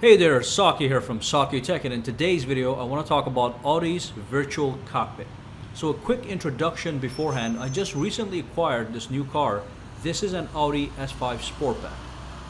Hey there, Saki here from Sakitech, and in today's video I want to talk about Audi's Virtual Cockpit. So a quick introduction beforehand, I just recently acquired this new car. This is an Audi S5 Sportback.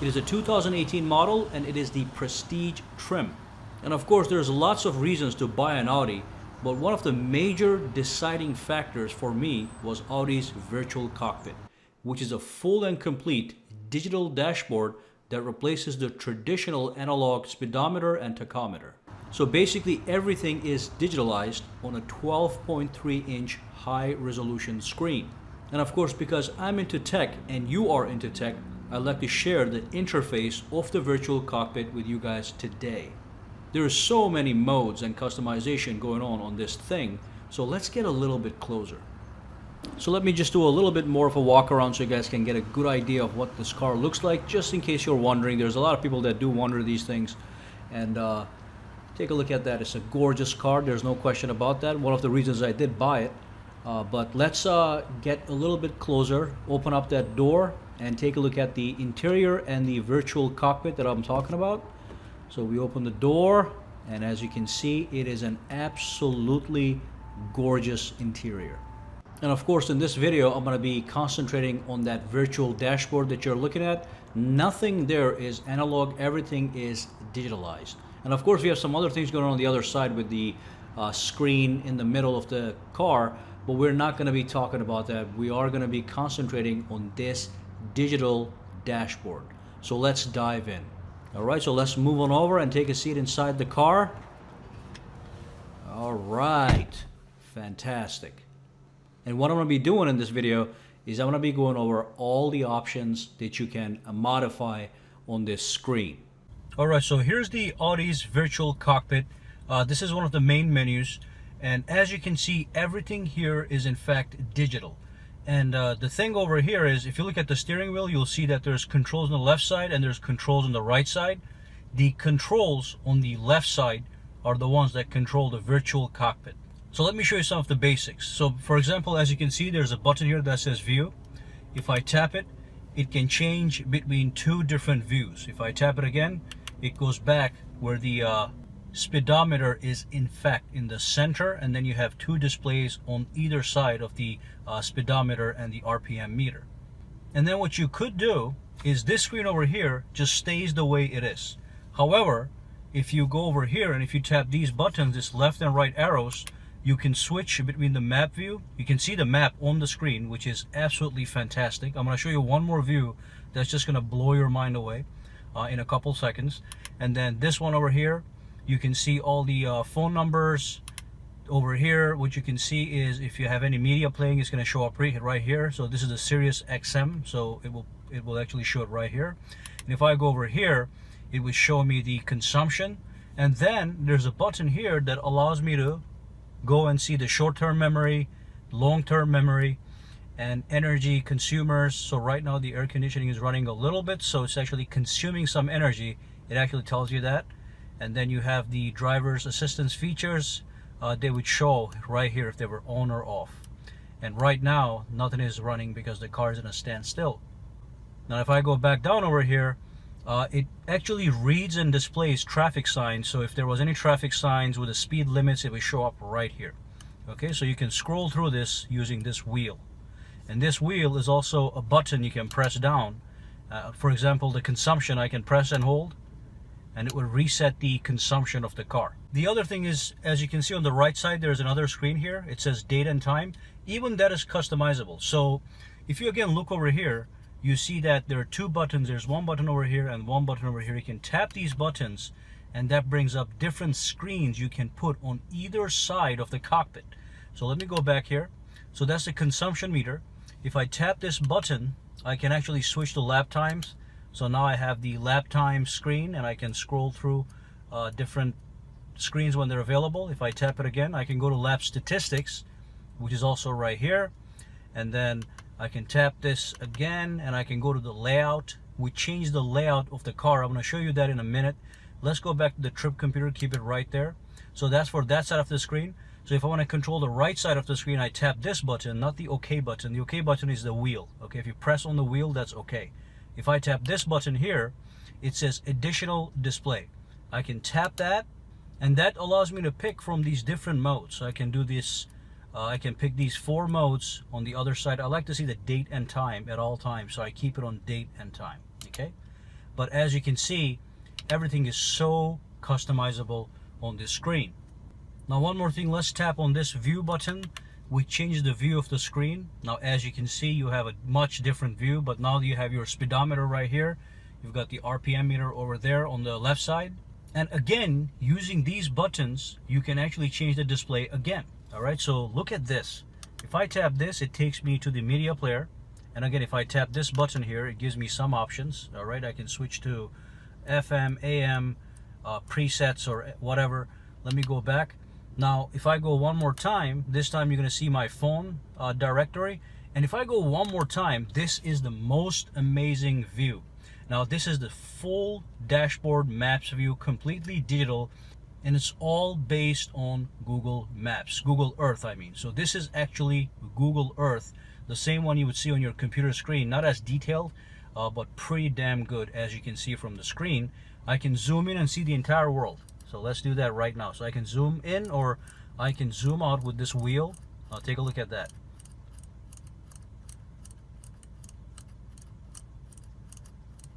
It is a 2018 model and it is the Prestige trim. And of course there's lots of reasons to buy an Audi, but one of the major deciding factors for me was Audi's Virtual Cockpit, which is a full and complete digital dashboard that replaces the traditional analog speedometer and tachometer. So basically everything is digitalized on a 12.3-inch high-resolution screen. And of course, because I'm into tech and you are into tech, I'd like to share the interface of the virtual cockpit with you guys today. There are so many modes and customization going on this thing, so let's get a little bit closer. So let me just do a little bit more of a walk around so you guys can get a good idea of what this car looks like, just in case you're wondering. There's a lot of people that do wonder these things, and take a look at that. It's a gorgeous car, there's no question about that. One of the reasons I did buy it. But let's get a little bit closer, open up that door and take a look at the interior and the virtual cockpit that I'm talking about. So we open the door, and as you can see, it is an absolutely gorgeous interior. And of course, in this video, I'm going to be concentrating on that virtual dashboard that you're looking at. Nothing there is analog, everything is digitalized. And of course, we have some other things going on the other side with the screen in the middle of the car, but we're not going to be talking about that. We are going to be concentrating on this digital dashboard. So let's dive in. All right, so let's move on over and take a seat inside the car. All right, fantastic. And what I'm going to be doing in this video is I'm going to be going over all the options that you can modify on this screen. All right, so here's the Audi's Virtual Cockpit. This is one of the main menus. And as you can see, everything here is in fact digital. And the thing over here is, if you look at the steering wheel, you'll see that there's controls on the left side and there's controls on the right side. The controls on the left side are the ones that control the virtual cockpit. So let me show you some of the basics. So for example, as you can see, there's a button here that says view. If I tap it, it can change between two different views. If I tap it again, it goes back where the speedometer is in fact in the center, and then you have two displays on either side of the speedometer and the RPM meter. And then what you could do is this screen over here just stays the way it is. However, if you go over here and if you tap these buttons, this left and right arrows, you can switch between the map view. You can see the map on the screen, which is absolutely fantastic. I'm going to show you one more view that's just going to blow your mind away in a couple seconds. And then this one over here, you can see all the phone numbers. Over here, what you can see is if you have any media playing, it's going to show up right here. So this is a Sirius XM, so it will actually show it right here. And if I go over here, it will show me the consumption. And then there's a button here that allows me to go and see the short-term memory, long-term memory, and energy consumers. So right now the air conditioning is running a little bit, so it's actually consuming some energy. It actually tells you that. And then you have the driver's assistance features. They would show right here if they were on or off. And right now nothing is running because the car is in a standstill. Now if I go back down over here, it actually reads and displays traffic signs. So if there was any traffic signs with the speed limits, it would show up right here. Okay, so you can scroll through this using this wheel. And this wheel is also a button you can press down. For example, the consumption, I can press and hold, and it will reset the consumption of the car. The other thing is, as you can see on the right side, there's another screen here. It says date and time. Even that is customizable. So if you again look over here, you see that there are two buttons. There's one button over here and one button over here. You can tap these buttons and that brings up different screens you can put on either side of the cockpit. So let me go back here. So that's the consumption meter. If I tap this button, I can actually switch to lap times. So now I have the lap time screen and I can scroll through different screens when they're available. If I tap it again, I can go to lap statistics, which is also right here. And then I can tap this again and I can go to the layout. We changed the layout of the car. I'm going to show you that in a minute. Let's go back to the trip computer, keep it right there. So that's for that side of the screen. So if I want to control the right side of the screen, I tap this button, not the OK button. The OK button is the wheel. Okay, if you press on the wheel, that's OK. If I tap this button here, it says additional display. I can tap that, and that allows me to pick from these different modes. So I can do this, I can pick these 4 modes on the other side. I like to see the date and time at all times, so I keep it on date and time, okay? But as you can see, everything is so customizable on this screen. Now one more thing, let's tap on this view button. We change the view of the screen. Now as you can see, you have a much different view, but now you have your speedometer right here. You've got the RPM meter over there on the left side. And again, using these buttons, you can actually change the display again. All right, so look at this. If I tap this, it takes me to the media player. And again, if I tap this button here, it gives me some options. All right, I can switch to FM, AM, presets or whatever. Let me go back. Now, if I go one more time, this time you're going to see my phone directory. And if I go one more time, this is the most amazing view. Now, this is the full dashboard maps view, completely digital, and it's all based on Google Maps, Google Earth, I mean. So this is actually Google Earth, the same one you would see on your computer screen, not as detailed, but pretty damn good, as you can see from the screen. I can zoom in and see the entire world. So let's do that right now. So I can zoom in or I can zoom out with this wheel. I'll take a look at that.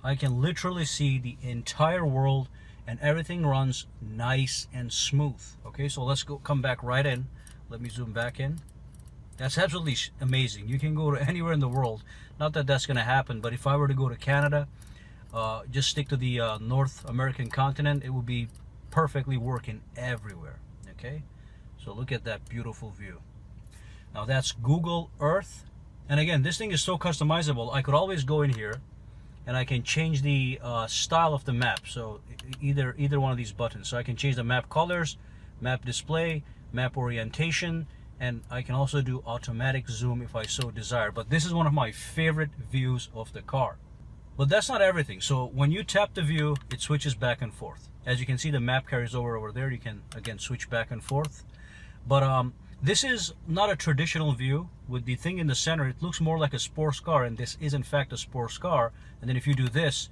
I can literally see the entire world and everything runs nice and smooth. Okay, so let's come back right in. Let me zoom back in. That's absolutely amazing. You can go to anywhere in the world. Not that that's going to happen, but if I were to go to Canada, just stick to the North American continent, it would be perfectly working everywhere. Okay, so look at that beautiful view. Now that's Google Earth, and again, this thing is so customizable. I could always go in here and I can change the style of the map. So either one of these buttons. So I can change the map colors, map display, map orientation, and I can also do automatic zoom if I so desire. But this is one of my favorite views of the car. But that's not everything. So when you tap the view, it switches back and forth. As you can see, the map carries over there. You can again switch back and forth. But this is not a traditional view. With the thing in the center, it looks more like a sports car, and this is in fact a sports car. And then if you do this,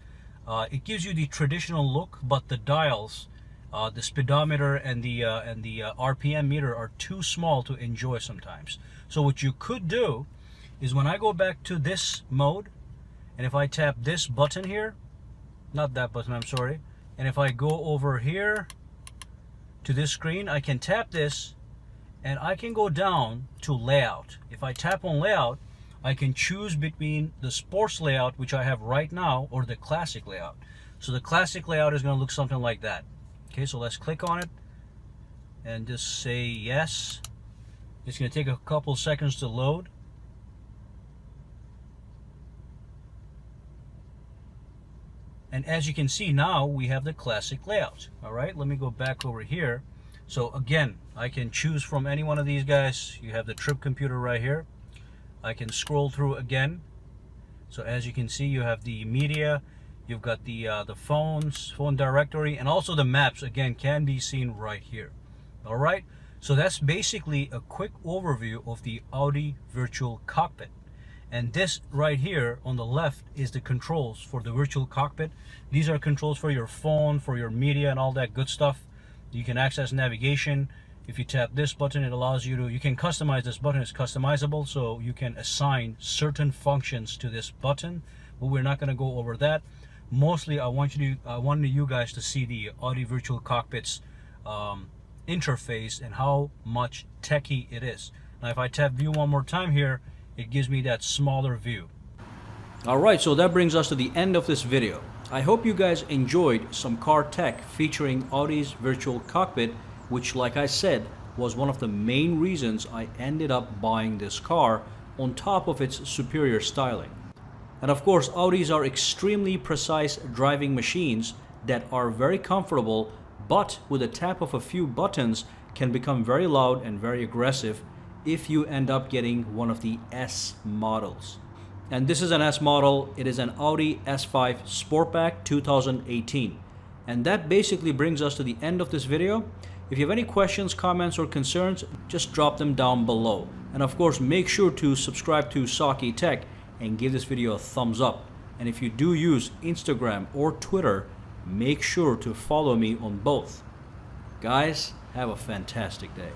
it gives you the traditional look, but the dials, the speedometer and the RPM meter are too small to enjoy sometimes. So what you could do is when I go back to this mode, and if I tap this button here, not that button, I'm sorry, and if I go over here to this screen, I can tap this and I can go down to layout. If I tap on layout, I can choose between the sports layout, which I have right now, or the classic layout. So the classic layout is going to look something like that. Okay, so let's click on it and just say yes. It's going to take a couple seconds to load. And as you can see now, we have the classic layout. All right, let me go back over here. So again, I can choose from any one of these guys. You have the trip computer right here. I can scroll through again. So as you can see, you have the media, you've got the phone directory, and also the maps again can be seen right here. All right, so that's basically a quick overview of the Audi Virtual Cockpit. And this right here on the left is the controls for the Virtual Cockpit. These are controls for your phone, for your media, and all that good stuff. You can access navigation. If you tap this button, it allows you to, you can customize this button. It's customizable, so you can assign certain functions to this button, but we're not going to go over that. Mostly I wanted you guys to see the Audi Virtual Cockpit's interface and how much techy it is. Now if I tap view one more time here, it gives me that smaller view. Alright, so that brings us to the end of this video. I hope you guys enjoyed some car tech featuring Audi's Virtual Cockpit, which, like I said, was one of the main reasons I ended up buying this car, on top of its superior styling. And of course, Audis are extremely precise driving machines that are very comfortable, but with a tap of a few buttons can become very loud and very aggressive if you end up getting one of the S models. And this is an S model. It is an Audi S5 Sportback 2018. And that basically brings us to the end of this video. If you have any questions, comments, or concerns, just drop them down below. And of course, make sure to subscribe to sakitech and give this video a thumbs up. And if you do use Instagram or Twitter, make sure to follow me on both. Guys, have a fantastic day.